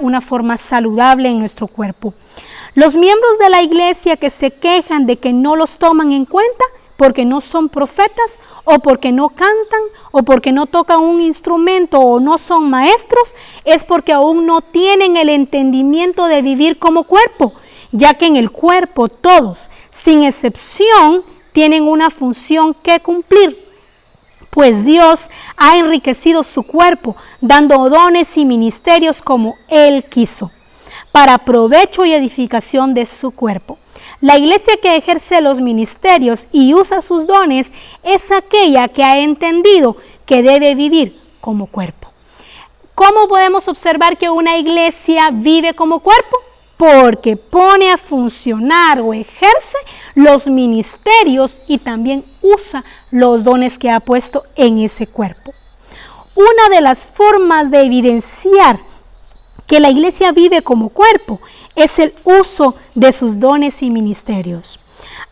una forma saludable en nuestro cuerpo. Los miembros de la iglesia que se quejan de que no los toman en cuenta, porque no son profetas, o porque no cantan, o porque no tocan un instrumento, o no son maestros, es porque aún no tienen el entendimiento de vivir como cuerpo, ya que en el cuerpo todos, sin excepción, tienen una función que cumplir. Pues Dios ha enriquecido su cuerpo, dando dones y ministerios como Él quiso, para provecho y edificación de su cuerpo. La iglesia que ejerce los ministerios y usa sus dones es aquella que ha entendido que debe vivir como cuerpo. ¿Cómo podemos observar que una iglesia vive como cuerpo? Porque pone a funcionar o ejerce los ministerios y también usa los dones que ha puesto en ese cuerpo. Una de las formas de evidenciar que la iglesia vive como cuerpo es el uso de sus dones y ministerios.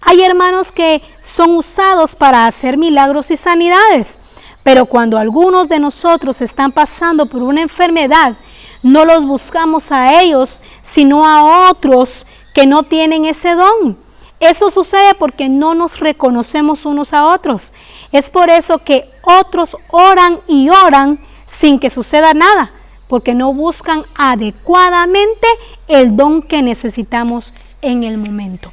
Hay hermanos que son usados para hacer milagros y sanidades, pero cuando algunos de nosotros están pasando por una enfermedad, no los buscamos a ellos, sino a otros que no tienen ese don. Eso sucede porque no nos reconocemos unos a otros. Es por eso que otros oran y oran sin que suceda nada, porque no buscan adecuadamente el don que necesitamos en el momento.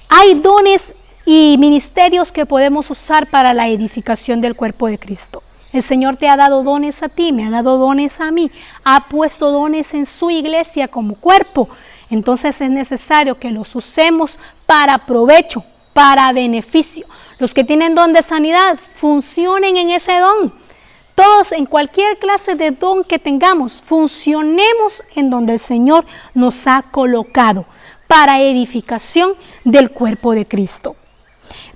Hay dones y ministerios que podemos usar para la edificación del cuerpo de Cristo. El Señor te ha dado dones a ti, me ha dado dones a mí, ha puesto dones en su iglesia como cuerpo. Entonces es necesario que los usemos para provecho, para beneficio. Los que tienen don de sanidad, funcionen en ese don. Todos, en cualquier clase de don que tengamos, funcionemos en donde el Señor nos ha colocado para edificación del cuerpo de Cristo.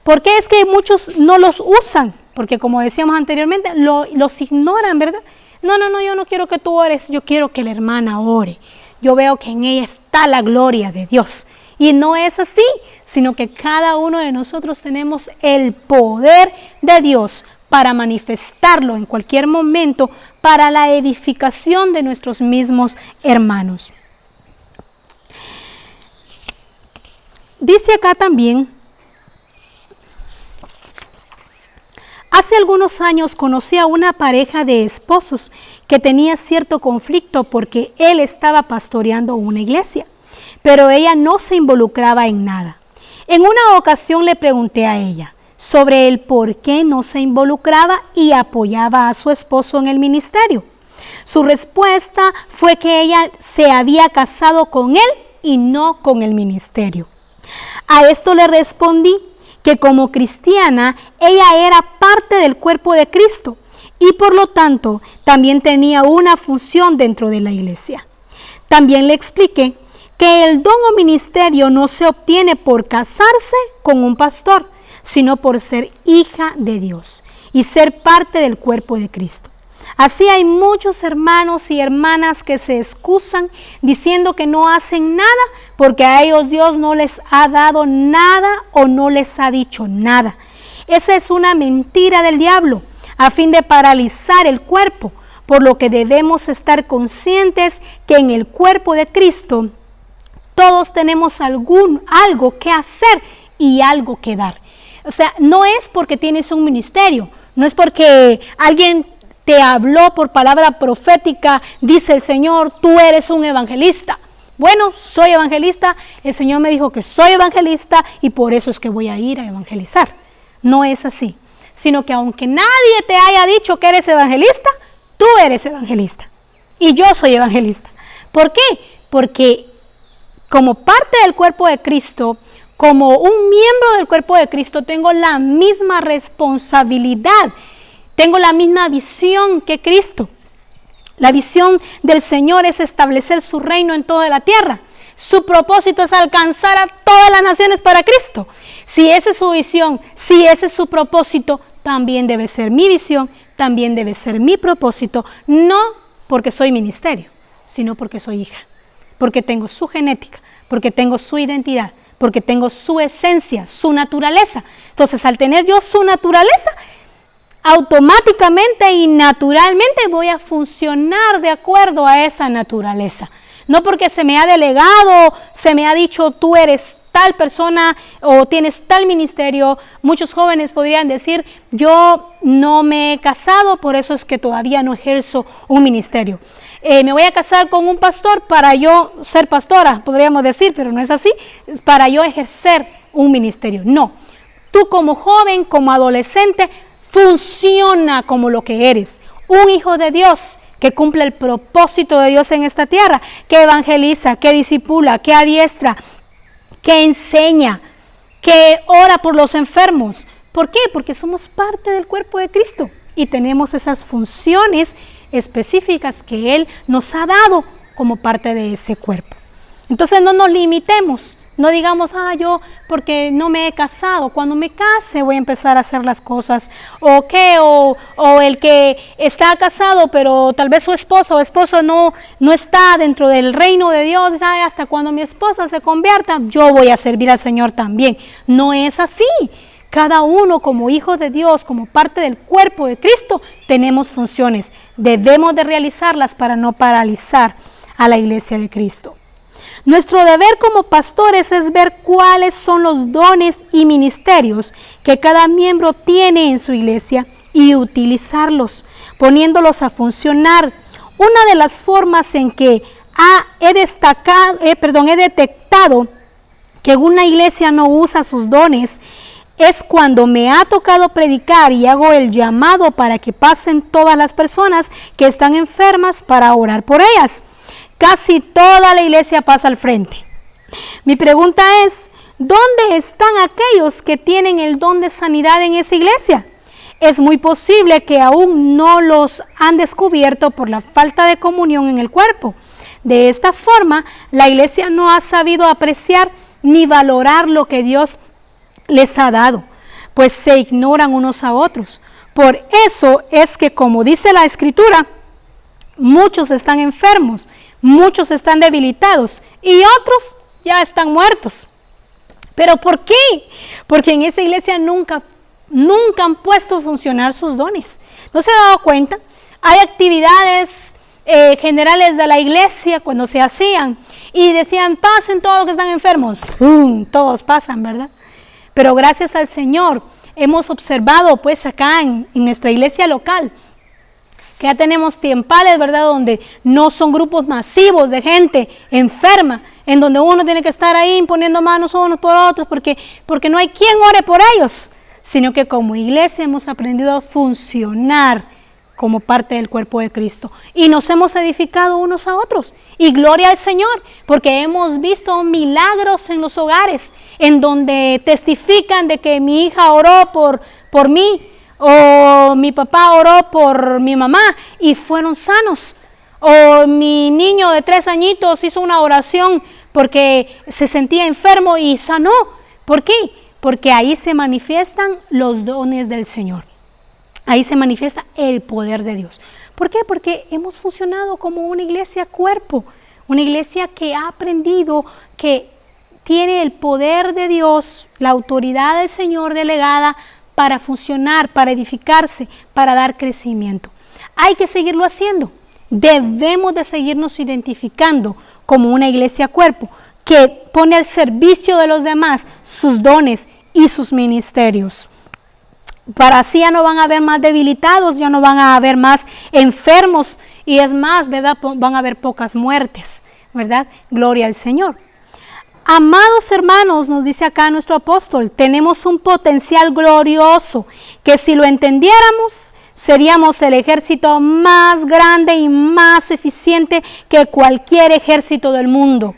¿Por qué es que muchos no los usan? Porque como decíamos anteriormente, los ignoran, ¿verdad? No, yo no quiero que tú ores, yo quiero que la hermana ore. Yo veo que en ella está la gloria de Dios. Y no es así, sino que cada uno de nosotros tenemos el poder de Dios para manifestarlo en cualquier momento para la edificación de nuestros mismos hermanos. Dice acá también: hace algunos años conocí a una pareja de esposos que tenía cierto conflicto porque él estaba pastoreando una iglesia, pero ella no se involucraba en nada. En una ocasión le pregunté a ella sobre el por qué no se involucraba y apoyaba a su esposo en el ministerio. Su respuesta fue que ella se había casado con él y no con el ministerio. A esto le respondí que como cristiana ella era parte del cuerpo de Cristo y por lo tanto también tenía una función dentro de la iglesia. También le expliqué que el don o ministerio no se obtiene por casarse con un pastor, sino por ser hija de Dios y ser parte del cuerpo de Cristo. Así hay muchos hermanos y hermanas que se excusan diciendo que no hacen nada porque a ellos Dios no les ha dado nada o no les ha dicho nada. Esa es una mentira del diablo a fin de paralizar el cuerpo, por lo que debemos estar conscientes que en el cuerpo de Cristo todos tenemos algo que hacer y algo que dar. O sea, no es porque tienes un ministerio, no es porque alguien te habló por palabra profética, dice el Señor, tú eres un evangelista. Bueno, soy evangelista, el Señor me dijo que soy evangelista y por eso es que voy a ir a evangelizar. No es así, sino que aunque nadie te haya dicho que eres evangelista, tú eres evangelista y yo soy evangelista. ¿Por qué? Porque como parte del cuerpo de Cristo, como un miembro del cuerpo de Cristo, tengo la misma responsabilidad. Tengo la misma visión que Cristo. La visión del Señor es establecer su reino en toda la tierra. Su propósito es alcanzar a todas las naciones para Cristo. Si esa es su visión, si ese es su propósito, también debe ser mi visión, también debe ser mi propósito. No porque soy ministerio, sino porque soy hija. Porque tengo su genética, porque tengo su identidad, porque tengo su esencia, su naturaleza. Entonces, al tener yo su naturaleza, automáticamente y naturalmente voy a funcionar de acuerdo a esa naturaleza. No porque se me ha delegado, se me ha dicho tú eres tal persona o tienes tal ministerio. Muchos jóvenes podrían decir, yo no me he casado, por eso es que todavía no ejerzo un ministerio. Me voy a casar con un pastor para yo ser pastora, podríamos decir, pero no es así, para yo ejercer un ministerio. No, tú como joven, como adolescente, funciona como lo que eres, un hijo de Dios que cumple el propósito de Dios en esta tierra, que evangeliza, que discipula, que adiestra, que enseña, que ora por los enfermos. ¿Por qué? Porque somos parte del cuerpo de Cristo y tenemos esas funciones específicas que Él nos ha dado como parte de ese cuerpo. Entonces no nos limitemos. No digamos, yo porque no me he casado, cuando me case voy a empezar a hacer las cosas, o el que está casado pero tal vez su esposa o esposo no está dentro del reino de Dios, hasta cuando mi esposa se convierta yo voy a servir al Señor también. No es así. Cada uno como hijo de Dios, como parte del cuerpo de Cristo, tenemos funciones. Debemos de realizarlas para no paralizar a la iglesia de Cristo. Nuestro deber como pastores es ver cuáles son los dones y ministerios que cada miembro tiene en su iglesia y utilizarlos, poniéndolos a funcionar. Una de las formas en que he detectado que una iglesia no usa sus dones es cuando me ha tocado predicar y hago el llamado para que pasen todas las personas que están enfermas para orar por ellas. Casi toda la iglesia pasa al frente. Mi pregunta es, ¿dónde están aquellos que tienen el don de sanidad en esa iglesia? Es muy posible que aún no los han descubierto por la falta de comunión en el cuerpo. De esta forma, la iglesia no ha sabido apreciar ni valorar lo que Dios les ha dado, pues se ignoran unos a otros. Por eso es que, como dice la Escritura, muchos están enfermos, muchos están debilitados y otros ya están muertos. ¿Pero por qué? Porque en esa iglesia nunca han puesto a funcionar sus dones. ¿No se ha dado cuenta? Hay actividades generales de la iglesia cuando se hacían y decían, pasen todos los que están enfermos. Todos pasan, ¿verdad? Pero gracias al Señor hemos observado pues acá en nuestra iglesia local que ya tenemos tiempales, ¿verdad? Donde no son grupos masivos de gente enferma, en donde uno tiene que estar ahí imponiendo manos unos por otros porque no hay quien ore por ellos, sino que como iglesia hemos aprendido a funcionar como parte del cuerpo de Cristo y nos hemos edificado unos a otros. Y gloria al Señor, porque hemos visto milagros en los hogares, en donde testifican de que mi hija oró por mí, o mi papá oró por mi mamá y fueron sanos, o mi niño de 3 añitos hizo una oración porque se sentía enfermo y sanó. ¿Por qué? Porque ahí se manifiestan los dones del Señor. Ahí se manifiesta el poder de Dios. ¿Por qué? Porque hemos funcionado como una iglesia cuerpo, una iglesia que ha aprendido que tiene el poder de Dios, la autoridad del Señor delegada para funcionar, para edificarse, para dar crecimiento. Hay que seguirlo haciendo. Debemos de seguirnos identificando como una iglesia cuerpo que pone al servicio de los demás sus dones y sus ministerios. Para así ya no van a haber más debilitados, ya no van a haber más enfermos y es más, ¿verdad? Van a haber pocas muertes, ¿verdad? Gloria al Señor. Amados hermanos, nos dice acá nuestro apóstol, tenemos un potencial glorioso que si lo entendiéramos, seríamos el ejército más grande y más eficiente que cualquier ejército del mundo.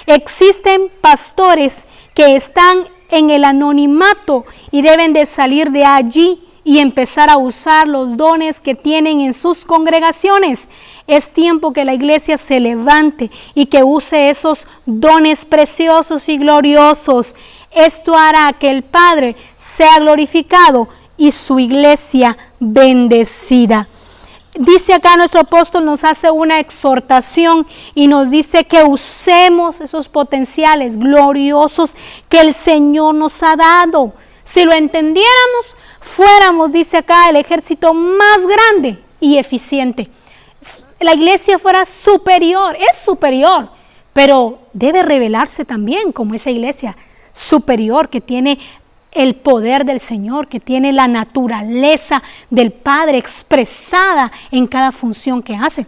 Existen pastores que están en el anonimato y deben de salir de allí y empezar a usar los dones que tienen en sus congregaciones. Es tiempo que la iglesia se levante y que use esos dones preciosos y gloriosos. Esto hará que el Padre sea glorificado y su iglesia bendecida. Dice acá nuestro apóstol, nos hace una exhortación y nos dice que usemos esos potenciales gloriosos que el Señor nos ha dado. Si lo entendiéramos, fuéramos, dice acá, el ejército más grande y eficiente. La iglesia fuera superior, es superior, pero debe revelarse también como esa iglesia superior, que tiene el poder del Señor, que tiene la naturaleza del Padre expresada en cada función que hace.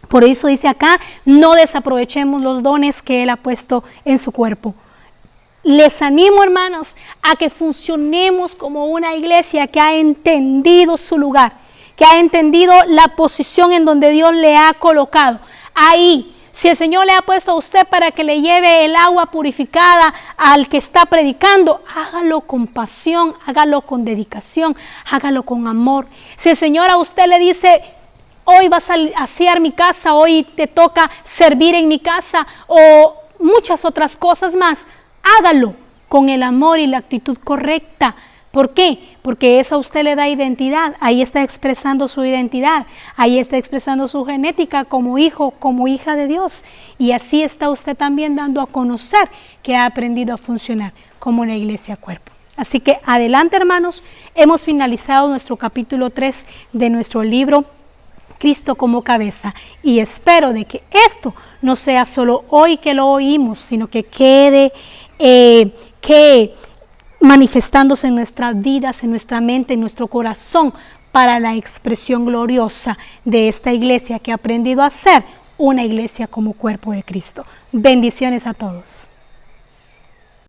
Por eso dice acá, no desaprovechemos los dones que Él ha puesto en su cuerpo. Les animo, hermanos, a que funcionemos como una iglesia que ha entendido su lugar, que ha entendido la posición en donde Dios le ha colocado. Ahí, si el Señor le ha puesto a usted para que le lleve el agua purificada al que está predicando, hágalo con pasión, hágalo con dedicación, hágalo con amor. Si el Señor a usted le dice, hoy vas a asear mi casa, hoy te toca servir en mi casa o muchas otras cosas más, hágalo con el amor y la actitud correcta. ¿Por qué? Porque eso a usted le da identidad, ahí está expresando su identidad, ahí está expresando su genética como hijo, como hija de Dios. Y así está usted también dando a conocer que ha aprendido a funcionar como una iglesia cuerpo. Así que adelante, hermanos, hemos finalizado nuestro capítulo 3 de nuestro libro Cristo como cabeza, y espero de que esto no sea solo hoy que lo oímos, sino que quede manifestándose en nuestras vidas, en nuestra mente, en nuestro corazón, para la expresión gloriosa de esta iglesia que ha aprendido a ser una iglesia como cuerpo de Cristo. Bendiciones a todos.